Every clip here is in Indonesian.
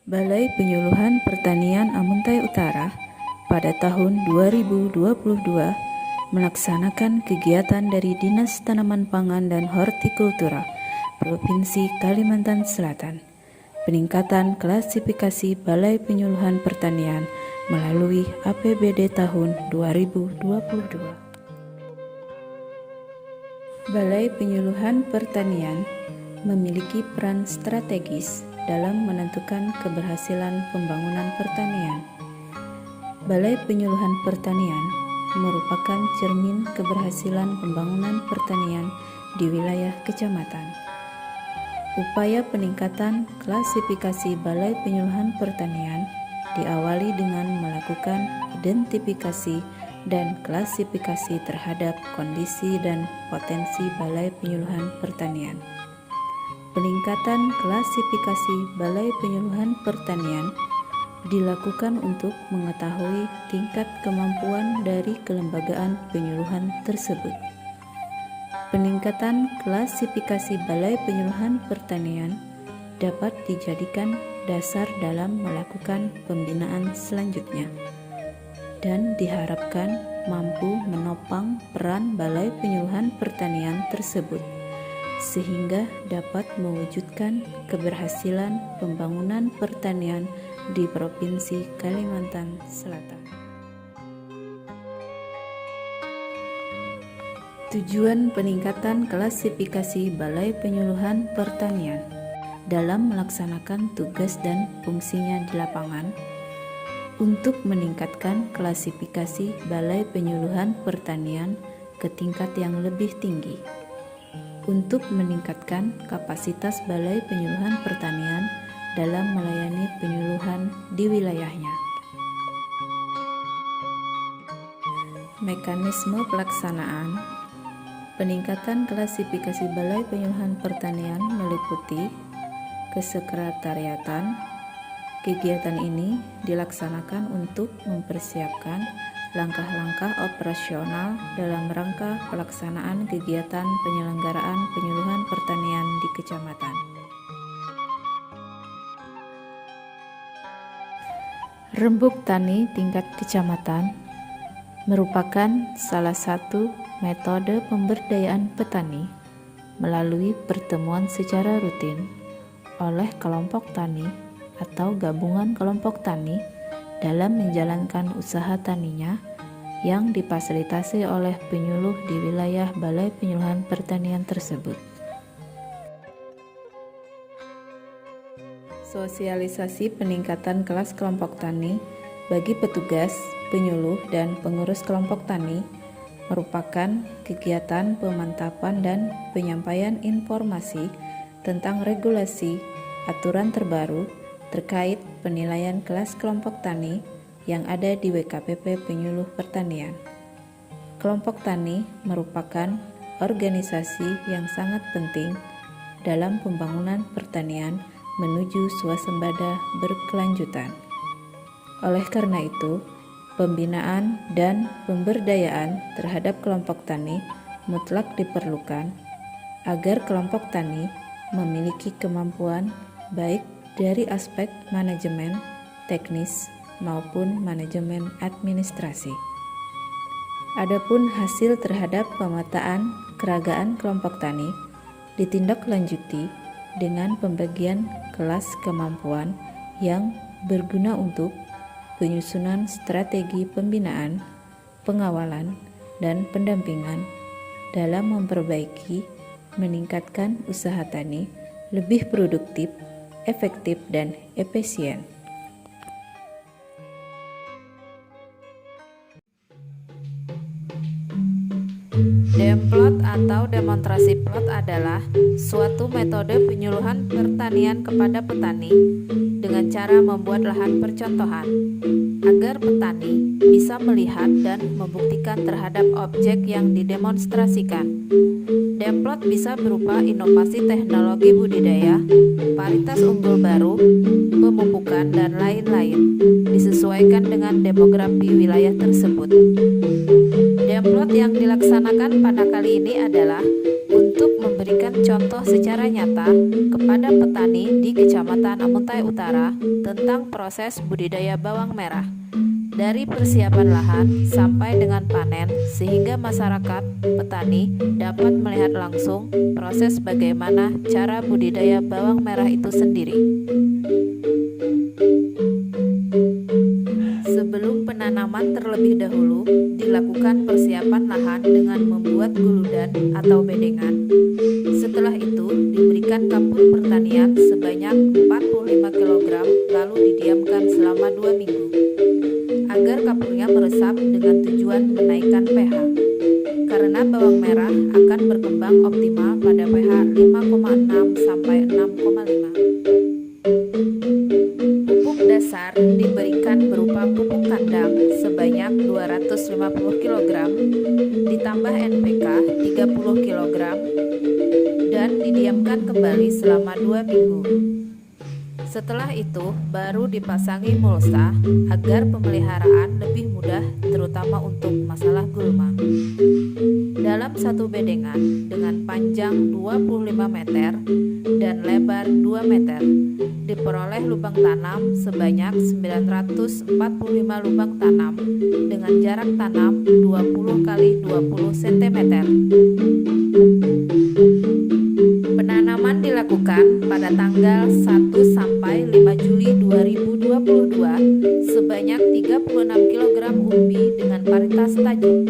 Balai Penyuluhan Pertanian Amuntai Utara pada tahun 2022 melaksanakan kegiatan dari Dinas Tanaman Pangan dan Hortikultura Provinsi Kalimantan Selatan, peningkatan klasifikasi Balai Penyuluhan Pertanian melalui APBD tahun 2022. Balai Penyuluhan Pertanian memiliki peran strategis dalam menentukan keberhasilan pembangunan pertanian. Balai Penyuluhan Pertanian merupakan cermin keberhasilan pembangunan pertanian di wilayah kecamatan. Upaya peningkatan klasifikasi Balai Penyuluhan Pertanian diawali dengan melakukan identifikasi dan klasifikasi terhadap kondisi dan potensi Balai Penyuluhan Pertanian. Peningkatan klasifikasi Balai Penyuluhan Pertanian dilakukan untuk mengetahui tingkat kemampuan dari kelembagaan penyuluhan tersebut. Peningkatan klasifikasi Balai Penyuluhan Pertanian dapat dijadikan dasar dalam melakukan pembinaan selanjutnya dan diharapkan mampu menopang peran Balai Penyuluhan Pertanian tersebut sehingga dapat mewujudkan keberhasilan pembangunan pertanian di Provinsi Kalimantan Selatan. Tujuan peningkatan klasifikasi Balai Penyuluhan Pertanian dalam melaksanakan tugas dan fungsinya di lapangan untuk meningkatkan klasifikasi Balai Penyuluhan Pertanian ke tingkat yang lebih tinggi, untuk meningkatkan kapasitas Balai Penyuluhan Pertanian dalam melayani penyuluhan di wilayahnya. Mekanisme pelaksanaan peningkatan klasifikasi Balai Penyuluhan Pertanian meliputi kesekretariatan. Kegiatan ini dilaksanakan untuk mempersiapkan langkah-langkah operasional dalam rangka pelaksanaan kegiatan penyelenggaraan penyuluhan pertanian di kecamatan. Rembuk tani tingkat kecamatan merupakan salah satu metode pemberdayaan petani melalui pertemuan secara rutin oleh kelompok tani atau gabungan kelompok tani dalam menjalankan usaha taninya yang difasilitasi oleh penyuluh di wilayah Balai Penyuluhan Pertanian tersebut. Sosialisasi peningkatan kelas kelompok tani bagi petugas, penyuluh, dan pengurus kelompok tani merupakan kegiatan pemantapan dan penyampaian informasi tentang regulasi, aturan terbaru terkait penilaian kelas kelompok tani yang ada di WKPP Penyuluh Pertanian. Kelompok tani merupakan organisasi yang sangat penting dalam pembangunan pertanian menuju swasembada berkelanjutan. Oleh karena itu, pembinaan dan pemberdayaan terhadap kelompok tani mutlak diperlukan agar kelompok tani memiliki kemampuan baik dari aspek manajemen, teknis, maupun manajemen administrasi. Adapun hasil terhadap pemetaan keragaan kelompok tani ditindaklanjuti dengan pembagian kelas kemampuan yang berguna untuk penyusunan strategi pembinaan, pengawalan, dan pendampingan dalam memperbaiki, meningkatkan usaha tani lebih produktif, efektif, dan efisien. Demplot atau demonstrasi plot adalah suatu metode penyuluhan pertanian kepada petani dengan cara membuat lahan percontohan agar petani bisa melihat dan membuktikan terhadap objek yang didemonstrasikan. Demplot bisa berupa inovasi teknologi budidaya, varietas unggul baru, pemupukan, dan lain-lain, disesuaikan dengan demografi wilayah tersebut. Demplot yang dilaksanakan pada kali ini adalah untuk memberikan contoh secara nyata kepada petani di Kecamatan Amuntai Utara tentang proses budidaya bawang merah, dari persiapan lahan sampai dengan panen, sehingga masyarakat petani dapat melihat langsung proses bagaimana cara budidaya bawang merah itu sendiri. Sebelum penanaman terlebih dahulu, dilakukan persiapan lahan dengan membuat guludan atau bedengan. Setelah itu, diberikan kapur pertanian sebanyak 45 kg lalu didiamkan selama 2 minggu agar kapurnya meresap dengan tujuan menaikkan pH. Karena bawang merah akan berkembang optimal pada pH 5,6 sampai 6,5. Pupuk dasar diberikan berupa pupuk kandang sebanyak 250 kg, ditambah NPK 30 kg, dan didiamkan kembali selama 2 minggu. Setelah itu, baru dipasangi mulsa agar pemeliharaan lebih mudah, terutama untuk masalah gulma. Dalam satu bedengan dengan panjang 25 meter dan lebar 2 meter, diperoleh lubang tanam sebanyak 945 lubang tanam dengan jarak tanam 20 x 20 cm. Penanaman dilakukan pada tanggal 1 sampai 5 Juli 2022 sebanyak 36 kg umbi dengan paritas tajuk.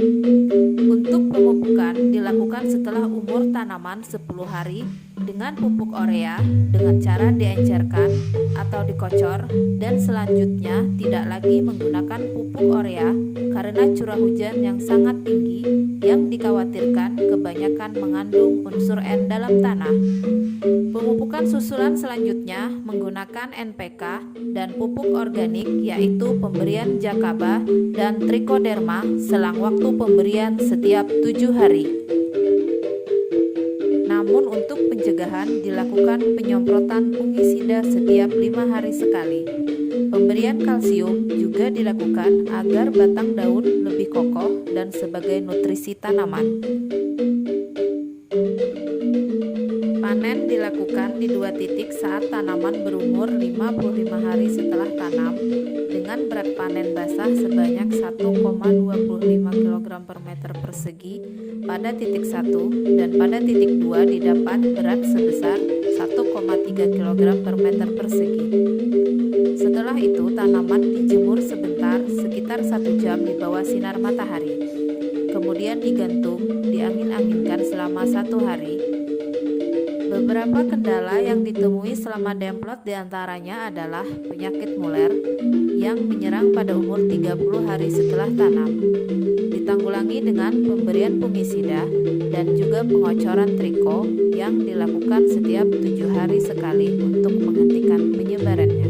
Untuk pemupukan dilakukan setelah umur tanaman 10 hari dengan pupuk urea dengan cara diencerkan atau dikocor, dan selanjutnya tidak lagi menggunakan pupuk urea karena curah hujan yang sangat tinggi yang dikhawatirkan kebanyakan mengandung unsur N dalam tanah. Pemupukan susulan selanjutnya menggunakan NPK dan pupuk organik, yaitu pemberian Jakaba dan Trichoderma selang waktu pemberian setiap 7 hari. Namun untuk pencegahan dilakukan penyemprotan fungisida setiap 5 hari sekali. Pemberian kalsium juga dilakukan agar batang daun lebih kokoh dan sebagai nutrisi tanaman. Panen dilakukan di 2 titik saat tanaman berumur 55 hari setelah tanam dengan berat panen basah sebanyak 1,25 kg per meter persegi pada titik 1, dan pada titik 2 didapat berat sebesar 1,3 kg per meter persegi. Setelah itu tanaman dijemur sebentar sekitar 1 jam di bawah sinar matahari. Kemudian digantung, diangin-anginkan selama 1 hari. Beberapa kendala yang ditemui selama demplot diantaranya adalah penyakit muler yang menyerang pada umur 30 hari setelah tanam. Ditanggulangi dengan pemberian fungisida dan juga pengocoran triko yang dilakukan setiap 7 hari sekali untuk menghentikan penyebarannya.